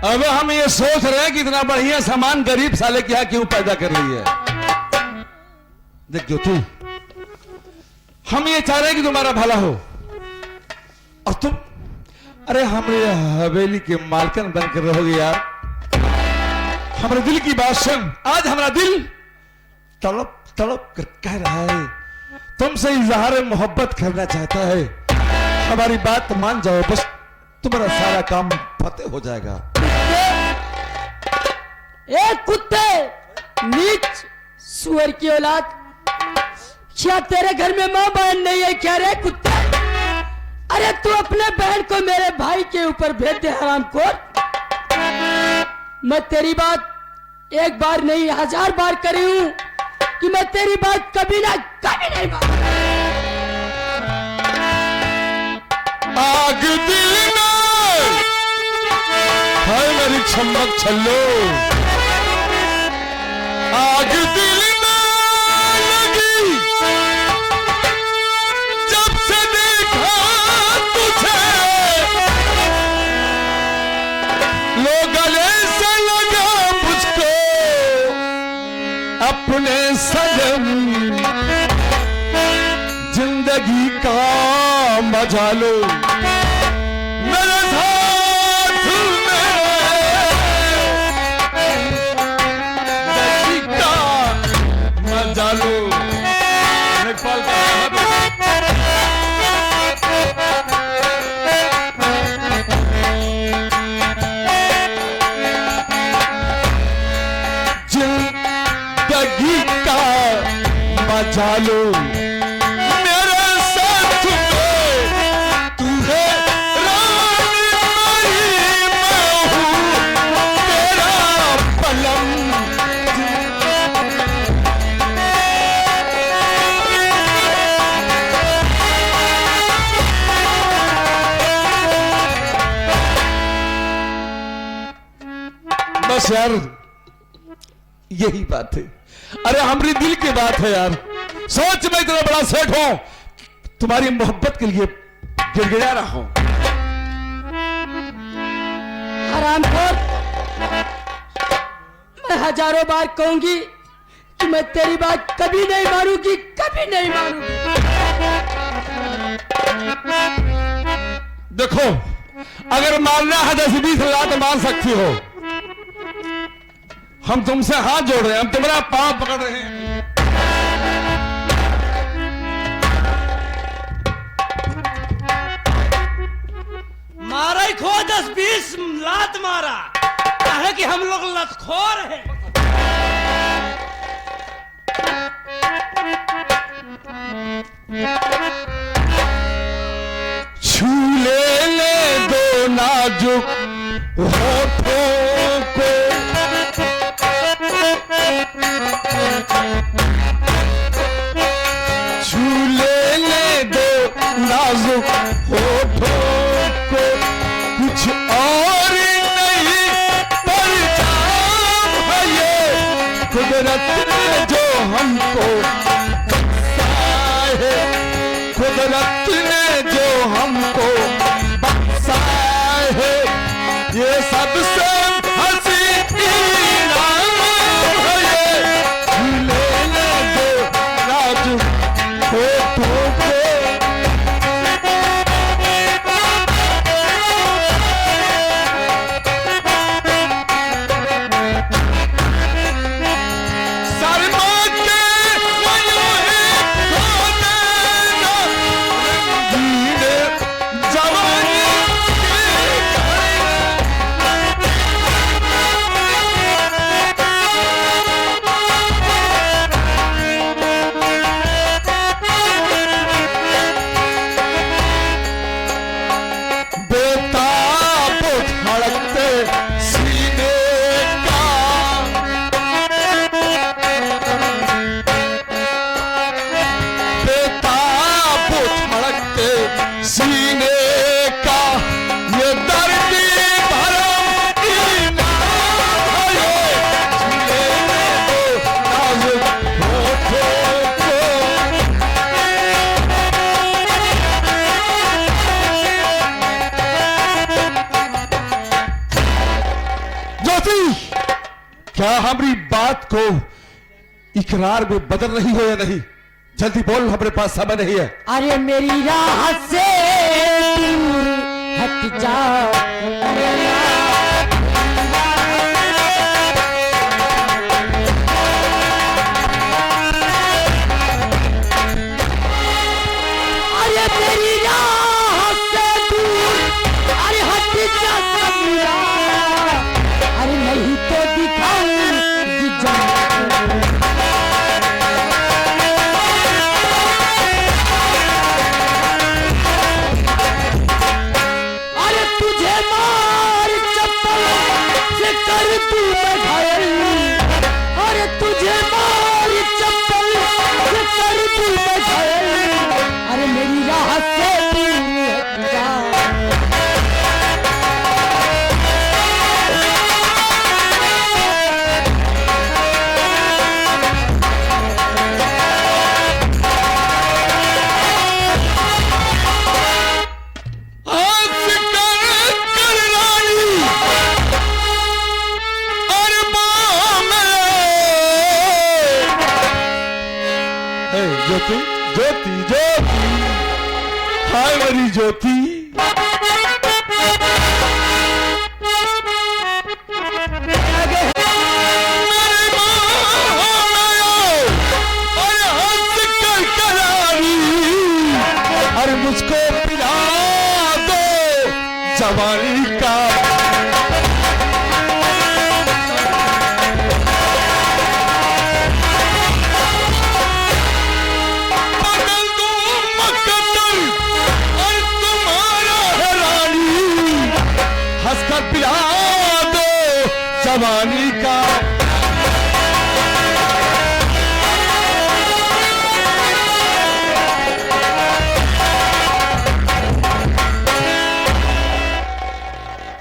अब हम ये सोच रहे हैं कि इतना बढ़िया सामान गरीब साले के यहां क्यों पैदा कर रही है। देख जो तू, हम ये चाह रहे हैं कि तुम्हारा भला हो और तुम, अरे हमारे हवेली के मालकन बनकर रहोगे यार। हमारे दिल की बात सुन, आज हमारा दिल तड़प तड़प कर कह रहा है, तुमसे इजहार मोहब्बत करना चाहता है। हमारी बात मान जाओ, बस तुम्हारा सारा काम फतेह हो जाएगा। ए कुत्ते, नीच सुअर की औलाद, क्या तेरे घर में मां बहन नहीं है क्या रे कुत्ते? अरे तू अपने बहन को मेरे भाई के ऊपर भेज दे हरामखोर। मैं तेरी बात एक बार नहीं 1000 बार करी हूं कि मैं तेरी बात कभी नहीं मानूं। आग दिल में है मेरी चमक छल्लो, आग दिल में लगी जब से देखा तुझे, लो गले से लगा मुझको अपने सनम, जिंदगी का मजा लो मेरे साथ में, जिंदगी का मजा लो। जिंदगी का मजा लो मेरे साथ में, तू है रानी मेरी, मैं हूँ तेरा पलम। बस यार यही बात है, अरे हमारी दिल की बात है यार। सोच मैं इतना बड़ा सेठ हूं, तुम्हारी मोहब्बत के लिए गिड़गिड़ा रहा हूं। हरामखोर, मैं 1000 बार कहूंगी कि मैं तेरी बात कभी नहीं मानूंगी, कभी नहीं मानूंगी। देखो, अगर मानना है 10-20 लाख मान सकती हो। हम तुमसे हाथ जोड़ रहे हैं, हम तुम्हारा पांव पकड़ रहे हैं। मारा ही खो 10-20 लात मारा, कहे कि हम लोग लतखोर हैं। छू ले दो नाजुक होठों को, छू ले दो नाजुक होठों को, कुछ और नहीं पर जाम है ये कुदरत ने जो हमको बख्शा है, कुदरत ने जो हमको बख्शा है, ये सबसे हंसी इनाम है ये, ले दो नाजुक होठों को। को इकरार में बदल रही हो या नहीं? जल्दी बोल, हमारे पास समय नहीं है। अरे मेरी राह से दूर हट जाओ। अरे मेरी राह से दूर, अरे हट जा समीरा, अरे नहीं तो दिखाऊंगी जान। अरे तुझे मार चप्पल से कर दूं मैं घायल, अरे तुझे मार चप्पल से कर दूं मैं घायल, अरे मेरी राह से दूर हट जा। ज्योति ज्योति ज्योति, हाय मेरी ज्योति। अरे मुझको पिला दो जवानी का। हंसकर पिला दो जवानी का।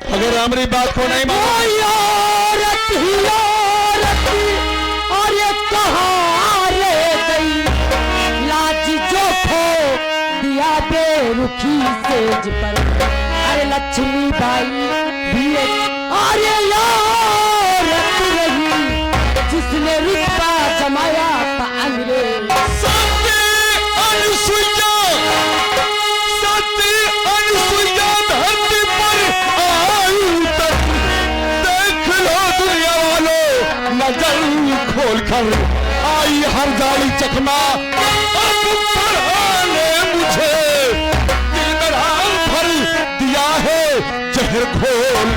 अगर हमारी बात को नहीं मानो, औरत ही औरत, और ये कहाँ रह गई लाज जो खो दिया बेरुखी सेज पर। अरे लक्ष्मी बाई भी एक और ये औरत रही जिसने रुतबा जमाया था अंग्रेज। अनुसुईया धरती पर आई तक, देख लो दुनिया वालों नजर खोल कर, आई हर जाली चकमा। अब फरहाने मुझे दिल में राम भर दिया है जहर घोल।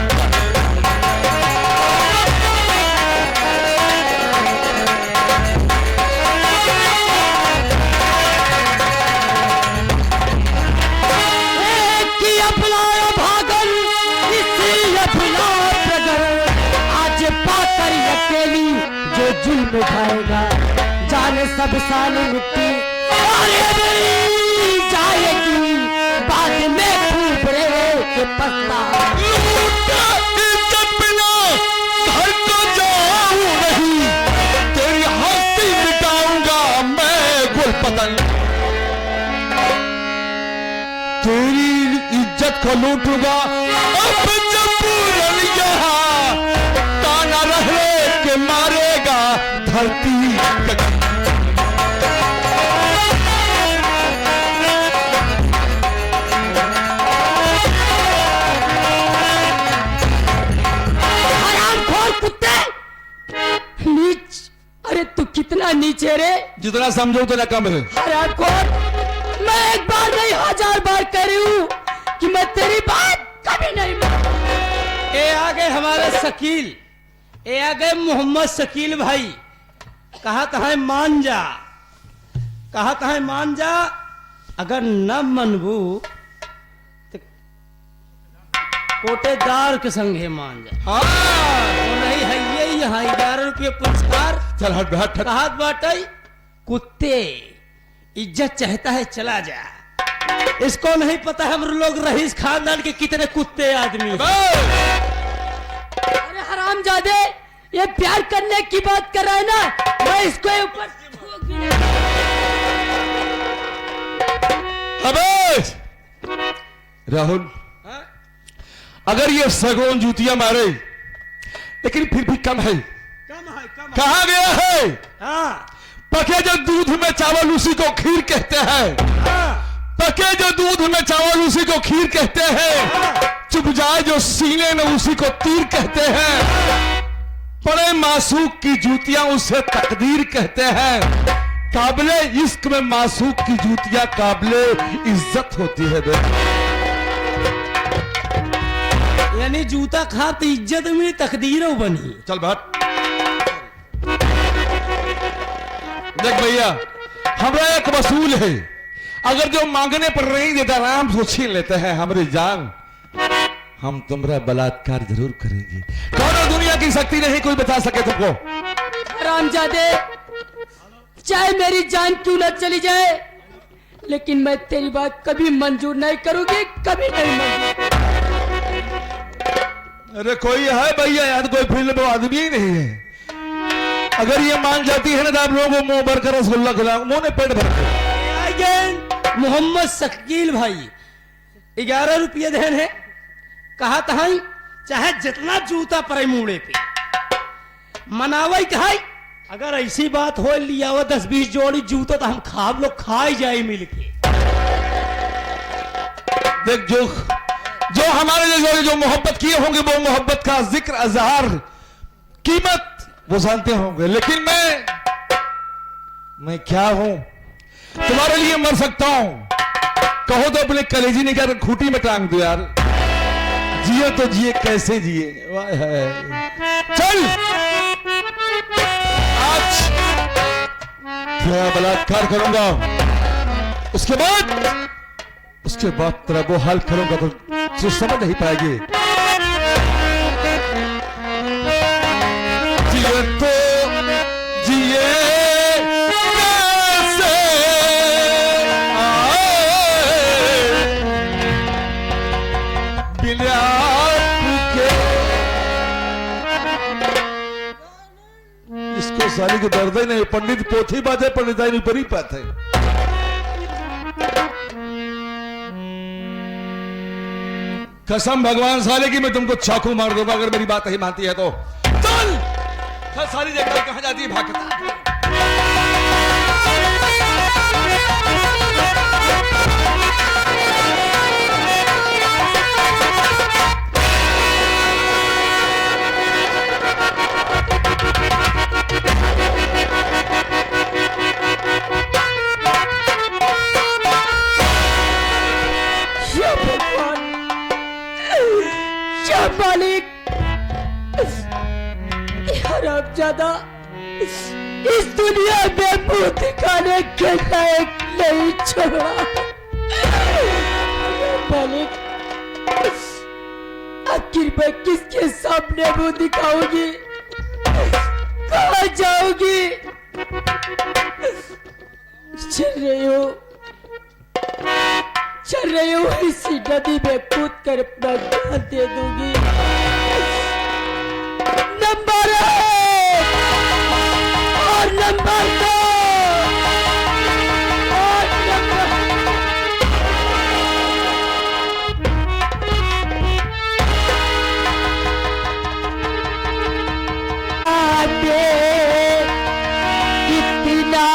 जुल्म उठाएगा जाने सब साल मिट्टी, अरे मेरी जाएगी बाद में खूब रे के पछता। इज्जत बिना घर तो जाऊं नहीं, तेरी हस्ती मिटाऊंगा मैं गुलपतन। तेरी इज्जत को लूटूंगा अब जब पूरन यहाँ ताना रहने के मारेगा धरती। हरामखोर कुत्ते, नीच, अरे तू कितना नीचे रे। जितना समझो उतना कम है। हरामखोर, मैं एक बार नहीं 1000 बार कह रही हूँ कि मैं तेरी बात कभी नहीं मानूं। ये आ गए हमारे शकील, ये आ गए मोहम्मद शकील भाई। कहा है मान जा, कहा है मान जा, अगर न मनबू तो कोटेदार के संगे मान जा। हाँ तो नहीं है ये यहाँ 11 रुपये पुरस्कार। चल हट हट हट। कहा बाटई कुत्ते, इज्जत चाहता है चला जा। इसको नहीं पता हम लोग रईस खानदान के कितने कुत्ते आदमी हैं। अरे हरामजादे, ये प्यार करने की बात कर रहा है ना, मैं इसको ऊपर ठोक दूंगा। अबे राहुल, हाँ? अगर ये सगोन जूतियां मारे लेकिन फिर भी कम है। कम कहा गया है हाँ पके जो दूध में चावल उसी को खीर कहते हैं। हाँ पके जो दूध में चावल उसी को खीर कहते हैं। चुप जाए जो सीने में उसी को तीर कहते हैं। पड़े मासूक की जूतियां उसे तकदीर कहते हैं। काबिले इश्क में मासूक की जूतियां काबिले इज्जत होती है बेटा। यानी जूता खा तो इज्जत में तकदीरों बनी। चल बैठ। देख भैया हमारा एक वसूल है, अगर जो मांगने पर नहीं देता आराम से छीन लेते हैं हमारी जान, हम तुम्हारा बलात्कार जरूर करेंगे। कौन दुनिया की शक्ति नहीं कोई बता सके तुमको। रामजादे, चाहे मेरी जान क्यों न चली जाए, लेकिन मैं तेरी बात कभी मंजूर नहीं करूंगी, कभी नहीं मंजूर। अरे कोई है भैया, यार कोई फील्ड में आदमी ही नहीं है। अगर ये मान जाती है ना तो आप लोगों को मुंह भरकर रसगुल्ला खिलाओ, मुंह ने पेट भर के। मोहम्मद शकील भाई 11 रुपये देन है। कहा था चाहे जितना जूता पड़े मुड़े पे मनावई कहा। अगर ऐसी बात हो लिया 10-20 जोड़ी जूता तो हम खाब लोग खाए जाए मिलके। देख जो हमारे जैसे जो मोहब्बत किए होंगे वो मोहब्बत का जिक्र अजहार कीमत वो जानते होंगे, लेकिन मैं क्या हूं तुम्हारे लिए मर सकता हूं। कहो तो अपने कलेजी निकाल खूंटी में टांग दो यार। जिए तो जिए कैसे जिए। चल आज तेरा बलात्कार करूंगा, उसके बाद तेरा वो हाल करूंगा तो समझ नहीं पाएगी। जिए तो जिए कैसे बिना आपके। इसको साली को दर्द ही नहीं, पंडित पोथी बाजे पंडित नहीं परी पाते। कसम भगवान साले की मैं तुमको चाकू मार दूंगा अगर मेरी बात नहीं मानती है तो। चल सारी जगह कहां जाती है भागता। मालिक हरामजादा इस दुनिया में मुंह दिखाने के लायक नहीं छोड़ा। मालिक आखिर मैं किसके सामने मुंह दिखाऊंगी, कहां जाऊंगी। चल रही हूँ इसी नदी में कूद कर अपना जान दे दूंगी। नंबर 1 और नंबर 2 और नंबर आगे कितना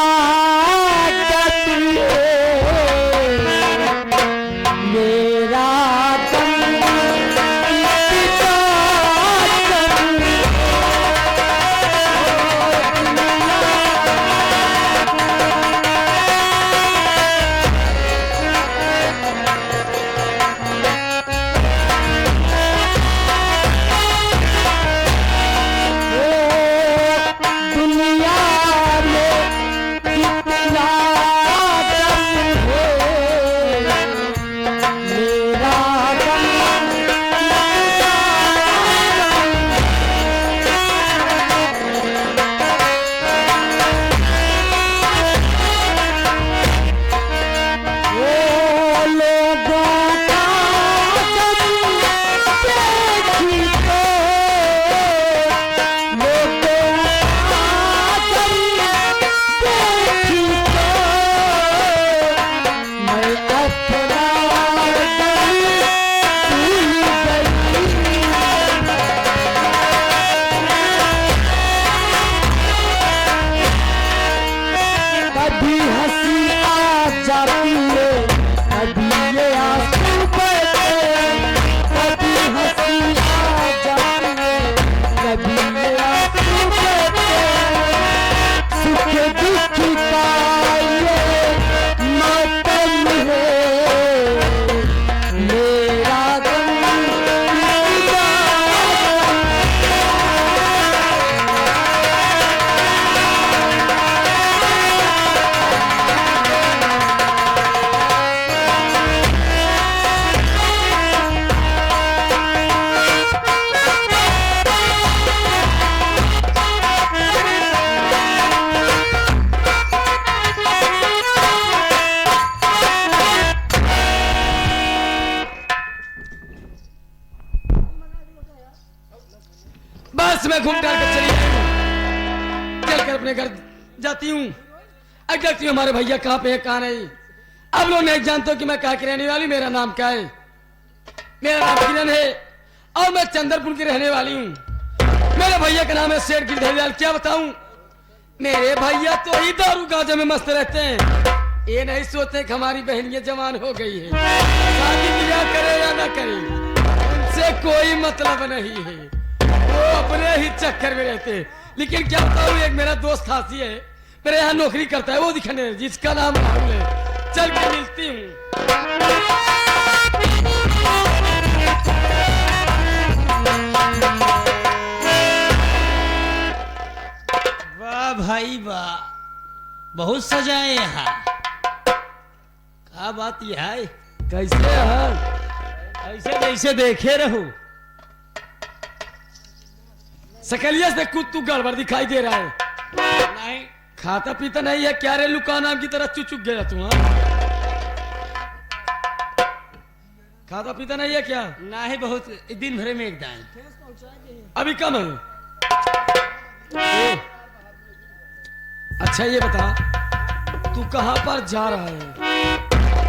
हंसी आ जाती है, कभी ये आंसू बहते, कभी हंसी आ जाती है, कभी ये आंसू बहते, सुख दुख का ये मातम है, मेरा गम बस मैं घूम कर चली आई हूँ, चलकर अपने घर जाती हूँ। अब देखती हूँ हमारे भैया कहाँ पे है कहाँ नहीं। अब लोग नहीं जानते कि मैं कहाँ की रहने वाली, मेरा नाम क्या है। मेरा नाम किरण है और मैं चंद्रपुर की रहने वाली हूँ। मेरे भैया का नाम है शेर गिरधरलाल। क्या बताऊं, मेरे भैया तो ही दारू गांजे में मस्त रहते हैं। ये नहीं सोचते कि हमारी बहन ये जवान हो गई है, शादी ब्याह करे या ना करे, उनसे कोई मतलब नहीं है, वो अपने ही चक्कर में रहते हैं। लेकिन क्या बताऊं, एक मेरा दोस्त हाथी है, मेरे यहाँ नौकरी करता है, वो दिखने जिसका नाम राहुल है। चल के मिलती हूँ। वाह भाई वाह, बहुत सजाए यहाँ। क्या बात यह है, कैसे है? ऐसे जैसे देखे रहूं। सकलिया से कुछ तू गड़बड़ दिखाई दे रहा है। नहीं खाता पीता नहीं है क्या रे, लुका नाम की तरह चुचुक गया तू। हाँ, खाता पीता नहीं है क्या? नहीं, बहुत दिन भरे में एक दान। अभी कम है। ए, अच्छा ये बता, तू कहाँ पर जा रहा है?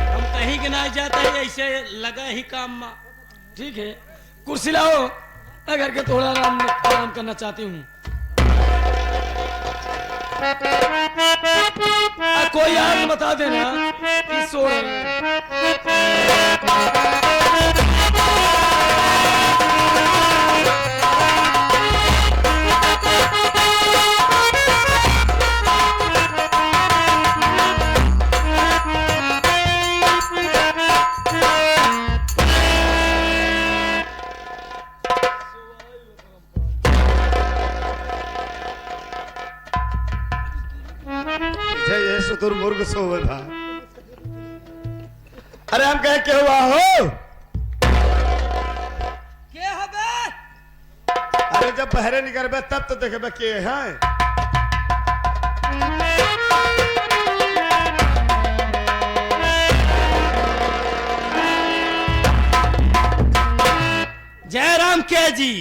हम कहीं के ना जाता है, ऐसे लगा ही काम में। ठीक है, कुर्सी लाओ, मैं घर के थोड़ा आराम करना चाहती हूँ। कोई यार बता देना कि सो रहे हैं। ये सुतुर मुर्ग सोवे था। अरे हम कहे क्या हुआ हो? क्या हबे? अरे जब बहरे निकलबे तब तो देखे के हैं। जयराम के जी।